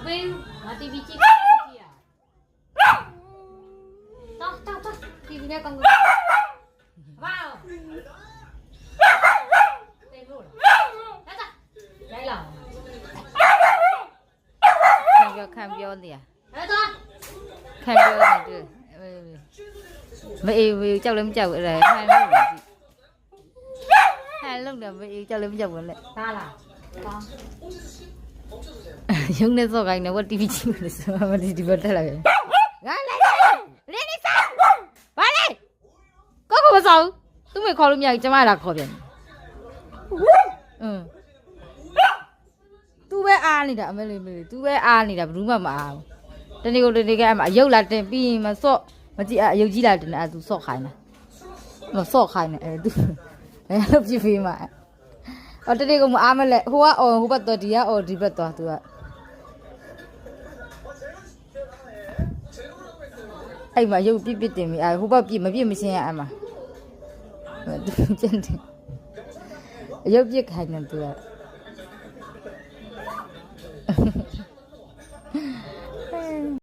ပေးငါ TV ကြည့်ကြည့်ရတော့ TV နဲ့ကောင်းကောင်းဘာတေလို့လားလိုက်လာခံပြောနေရ အဲ့တော့ ခံပြောနေတယ်မအေးကြောက်လည်းမကြောက်ဘူးအဲ့ဒါဟန်လို့ကြည့်ဟန်လို့တော့မအေးကြောက်လည်းမကြောက်ဘူးလေ ဒါလားကောင်း ရုံနဲ့စော့ခိုင်းနေဝတ် TV ကြည့်လို့ဆိုမဒီဘက်တက်လာတယ်ငါလိုက်လင်းနေစားဘာလဲကိုမစောင်းသူ့မေခေါ်လို့မရဘူးကျမလာခေါ်ပြန်သူပဲအားနေတာအမေလေးသူပဲအားနေတာဘယ်သူမှမအားဘူးတနေ့ကိုတနေ့ကအရုပ်လာတင်ပြီးမစော့မကြည့်အရုပ်ကြီးလာတင်အဲ့သူစော့ခိုင်းတာမစော့ခိုင်းနေအဲ့သူအဲ့လိုပြဖေးမှာအော်တနေ့ကမအားမလဲဟိုကအော်ဟိုဘက်တော့ဒီကအော်ဒီဘက်တော့သူကအဲ့မှာရုပ်ပြတင်ပြီအဲ့ဟိုဘက်ပြမပြမရှင်းရအဲ့မှာကျန်တယ်ရုပ်ပြခိုင်းနေသူက